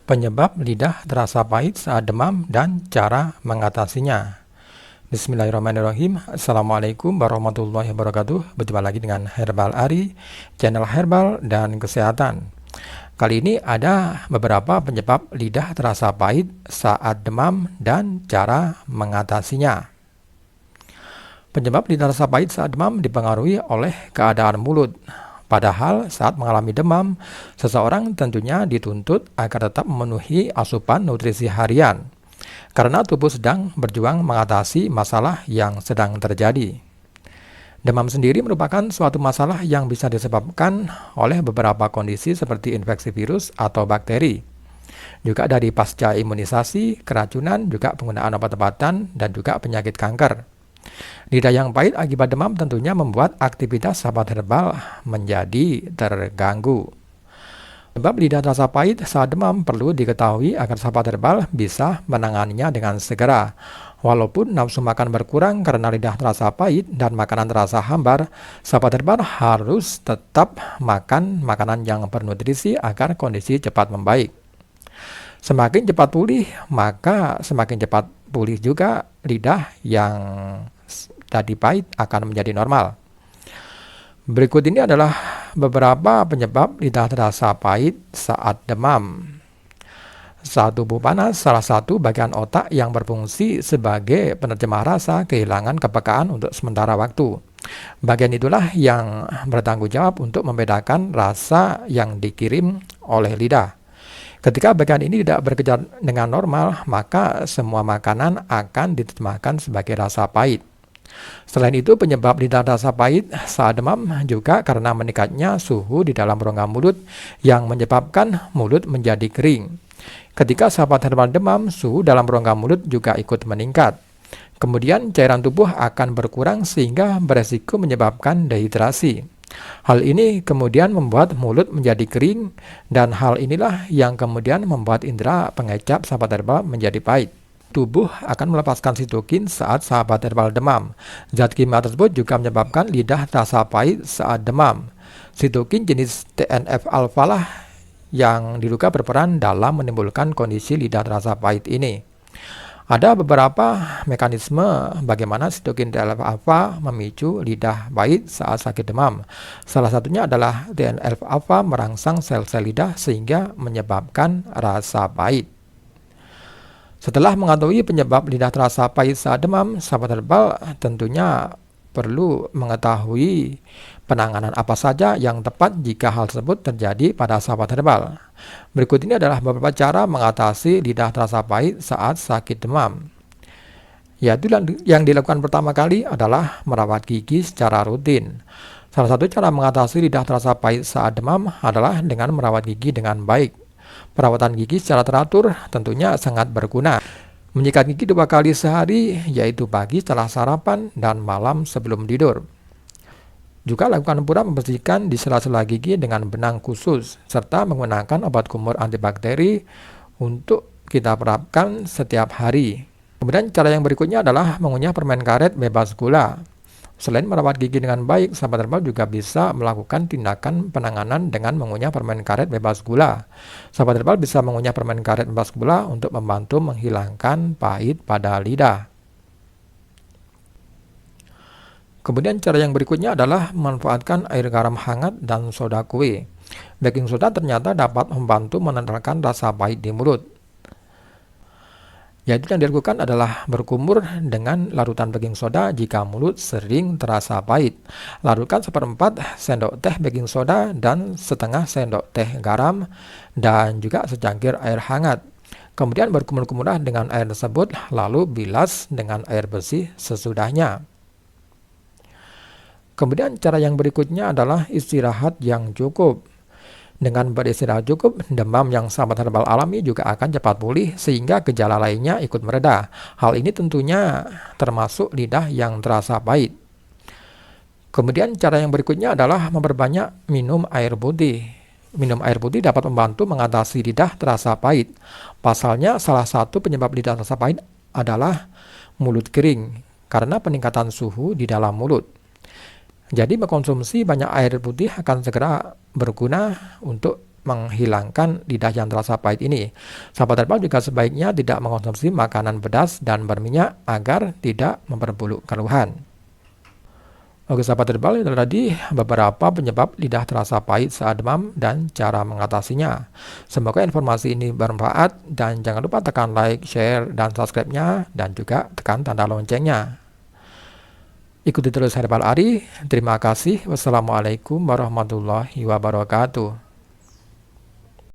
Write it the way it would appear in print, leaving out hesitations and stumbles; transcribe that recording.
Penyebab lidah terasa pahit saat demam dan cara mengatasinya. Bismillahirrahmanirrahim. Assalamualaikum warahmatullahi wabarakatuh. Berjumpa lagi dengan Herbal Ari, channel herbal dan kesehatan. Kali ini ada beberapa penyebab lidah terasa pahit saat demam dan cara mengatasinya. Penyebab lidah terasa pahit saat demam dipengaruhi oleh keadaan mulut. Padahal saat mengalami demam, seseorang tentunya dituntut agar tetap memenuhi asupan nutrisi harian, karena tubuh sedang berjuang mengatasi masalah yang sedang terjadi. Demam sendiri merupakan suatu masalah yang bisa disebabkan oleh beberapa kondisi seperti infeksi virus atau bakteri. Juga dari pasca imunisasi, keracunan, juga penggunaan obat-obatan, dan juga penyakit kanker. Lidah yang pahit akibat demam tentunya membuat aktivitas sahabat herbal menjadi terganggu. Sebab lidah terasa pahit saat demam perlu diketahui agar sahabat herbal bisa menanganinya dengan segera. Walaupun nafsu makan berkurang karena lidah terasa pahit dan makanan terasa hambar, sahabat herbal harus tetap makan makanan yang bernutrisi agar kondisi cepat membaik. Semakin cepat pulih, maka semakin cepat pulih juga lidah yang tadi pahit akan menjadi normal. Berikut ini adalah beberapa penyebab lidah terasa pahit saat demam. Saat tubuh panas, salah satu bagian otak yang berfungsi sebagai penerjemah rasa kehilangan kepekaan untuk sementara waktu. Bagian itulah yang bertanggung jawab untuk membedakan rasa yang dikirim oleh lidah. Ketika bagian ini tidak bekerja dengan normal, maka semua makanan akan diterjemahkan sebagai rasa pahit. Selain itu, penyebab lidah terasa pahit saat demam juga karena meningkatnya suhu di dalam rongga mulut yang menyebabkan mulut menjadi kering. Ketika sahabat herbal demam, suhu dalam rongga mulut juga ikut meningkat. Kemudian cairan tubuh akan berkurang sehingga beresiko menyebabkan dehidrasi. Hal ini kemudian membuat mulut menjadi kering, dan hal inilah yang kemudian membuat indera pengecap sahabat herbal menjadi pahit. Tubuh akan melepaskan sitokin saat sahabat herbal demam. Zat kimia tersebut juga menyebabkan lidah terasa pahit saat demam. Sitokin jenis TNF-alfa lah yang diduga berperan dalam menimbulkan kondisi lidah terasa pahit ini. Ada beberapa mekanisme bagaimana sitokin TNF-alfa memicu lidah pahit saat sakit demam. Salah satunya adalah TNF-alfa merangsang sel-sel lidah sehingga menyebabkan rasa pahit. Setelah mengetahui penyebab lidah terasa pahit saat demam, sahabat herbal tentunya perlu mengetahui penanganan apa saja yang tepat jika hal tersebut terjadi pada sahabat herbal. Berikut ini adalah beberapa cara mengatasi lidah terasa pahit saat sakit demam. Yaitu yang dilakukan pertama kali adalah merawat gigi secara rutin. Salah satu cara mengatasi lidah terasa pahit saat demam adalah dengan merawat gigi dengan baik. Perawatan gigi secara teratur tentunya sangat berguna. Menyikat gigi 2 kali sehari, yaitu pagi setelah sarapan dan malam sebelum tidur. Juga lakukan pula membersihkan di sela-sela gigi dengan benang khusus, serta menggunakan obat kumur antibakteri untuk kita terapkan setiap hari. Kemudian cara yang berikutnya adalah mengunyah permen karet bebas gula. Selain merawat gigi dengan baik, sahabat herbal juga bisa melakukan tindakan penanganan dengan mengunyah permen karet bebas gula. Sahabat herbal bisa mengunyah permen karet bebas gula untuk membantu menghilangkan pahit pada lidah. Kemudian cara yang berikutnya adalah memanfaatkan air garam hangat dan soda kue. Baking soda ternyata dapat membantu menetralkan rasa pahit di mulut. Yaitu yang dilakukan adalah berkumur dengan larutan baking soda jika mulut sering terasa pahit. Larutkan 1/4 sendok teh baking soda dan setengah sendok teh garam dan juga secangkir air hangat. Kemudian berkumur-kumurlah dengan air tersebut, lalu bilas dengan air bersih sesudahnya. Kemudian cara yang berikutnya adalah istirahat yang cukup. Dengan beristirahat cukup, demam yang sahabat herbal alami juga akan cepat pulih sehingga gejala lainnya ikut mereda. Hal ini tentunya termasuk lidah yang terasa pahit. Kemudian cara yang berikutnya adalah memperbanyak minum air putih. Minum air putih dapat membantu mengatasi lidah terasa pahit. Pasalnya salah satu penyebab lidah terasa pahit adalah mulut kering karena peningkatan suhu di dalam mulut. Jadi mengkonsumsi banyak air putih akan segera berguna untuk menghilangkan lidah yang terasa pahit ini. Sahabat herbal juga sebaiknya tidak mengkonsumsi makanan pedas dan berminyak agar tidak memperburuk keluhan. Oke sahabat herbal, itu tadi beberapa penyebab lidah terasa pahit saat demam dan cara mengatasinya. Semoga informasi ini bermanfaat dan jangan lupa tekan like, share, dan subscribe-nya dan juga tekan tanda loncengnya. Ikuti terus Herbal Ari. Terima kasih. Wassalamualaikum warahmatullahi wabarakatuh.